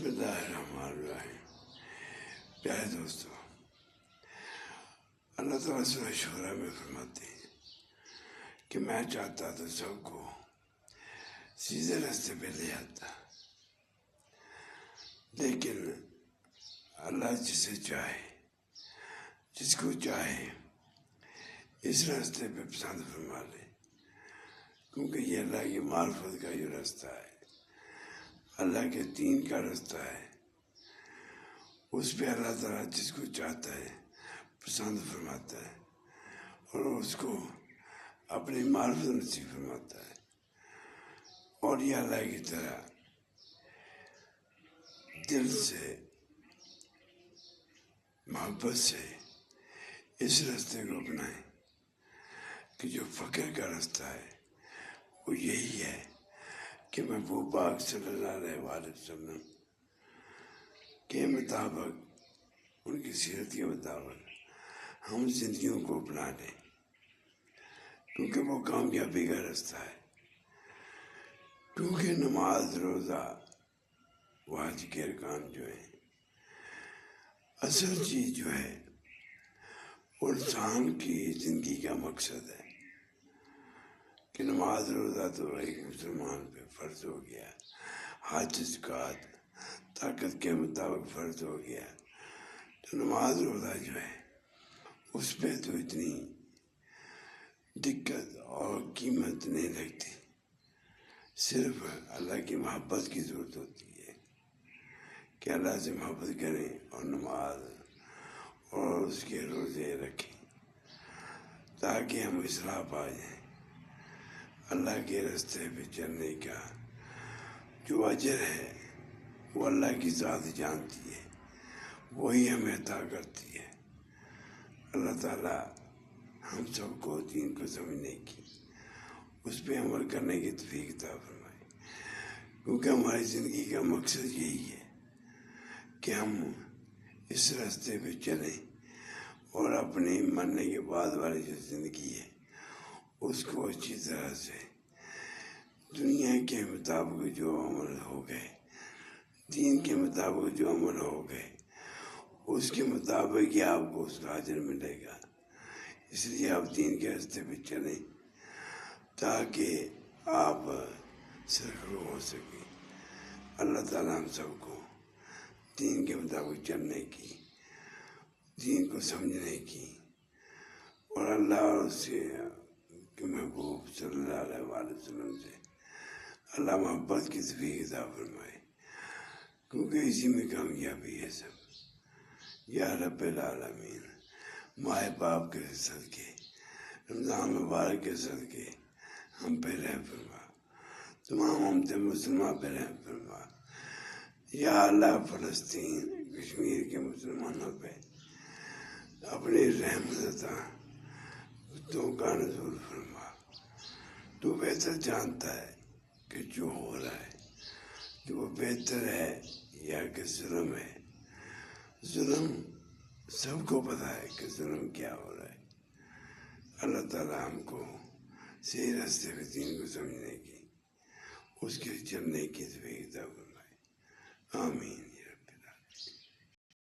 بسم اللہ الرحمن الرحیم۔ پیارے دوستو، اللہ تعالیٰ سورہ شعراء میں فرماتے ہیں کہ میں چاہتا تو سب کو سیدھے راستے پہ لے آتا، لیکن اللہ جسے چاہے، جس کو چاہے اس راستے پہ پسند فرما لے، کیونکہ یہ اللہ کی معرفت کا جو راستہ ہے، اللہ کے دین کا راستہ ہے، اس پہ اللہ تعالیٰ جس کو چاہتا ہے پسند فرماتا ہے اور اس کو اپنی معرفت نصیب فرماتا ہے، اور یہ اللہ کی طرح دل سے محبت سے اس راستے کو اپنائیں کہ جو فقر کا راستہ ہے وہ یہی ہے کہ محبوب پاک صلی اللہ علیہ وآلہ وسلم کے مطابق، ان کی سیرت کے مطابق ہم زندگیوں کو اپنا لیں، کیونکہ وہ کامیابی کا راستہ ہے، کیونکہ نماز، روزہ، حج کے ارکان جو ہیں، اصل چیز جو ہے وہ انسان کی زندگی کا مقصد ہے کہ نماز روزہ تو ایک مسلمان پہ فرض ہو گیا، حج زکوٰۃ طاقت کے مطابق فرض ہو گیا، تو نماز روزہ جو ہے اس پہ تو اتنی دقت اور قیمت نہیں لگتی، صرف اللہ کی محبت کی ضرورت ہوتی ہے کہ اللہ سے محبت کریں اور نماز اور اس کے روزے رکھیں تاکہ ہم اصلاح پا جائیں۔ اللہ کے راستے پہ چلنے کا جو اجر ہے وہ اللہ کی ذات جانتی ہے، وہی ہمیں عطا کرتی ہے۔ اللہ تعالیٰ ہم سب کو دین کو سمجھنے کی، اس پہ عمل کرنے کی توفیق عطا فرمائے، کیونکہ ہماری زندگی کا مقصد یہی ہے کہ ہم اس راستے پہ چلیں اور اپنی مرنے کے بعد والی جو زندگی ہے اس کو اچھی طرح سے دنیا کے مطابق جو عمل ہو گئے، دین کے مطابق جو عمل ہو گئے، اس کے مطابق ہی آپ کو اس کا اجر ملے گا۔ اس لیے آپ دین کے راستے پہ چلیں تاکہ آپ سرخرو ہو سکیں۔ اللہ تعالیٰ ہم سب کو دین کے مطابق چلنے کی، دین کو سمجھنے کی، اور اللہ اور اس کے محبوب صلی اللہ علیہ وآلہ وسلم سے اللہ محبت کی توفیق عطا فرمائے، کیونکہ اسی میں کامیابی ہے سب۔ یا رب العالمین، ماہ پاک کے صدقے، رمضان مبارک کے صدقے ہم پہ رحم فرما، تمام امت مسلمہ پہ رحم فرما۔ یا اللہ فلسطین، کشمیر کے مسلمانوں پہ اپنی رحمت عطا تو کا نزول فرما۔ تو بہتر جانتا ہے کہ جو ہو رہا ہے کہ وہ بہتر ہے یا کہ ظلم ہے۔ ظلم سب کو پتہ ہے کہ ظلم کیا ہو رہا ہے۔ اللہ تعالیٰ ہم کو صحیح راستے پہ دین کو سمجھنے کی، اس کے چلنے کی توفیق عطا فرمائے۔ آمین۔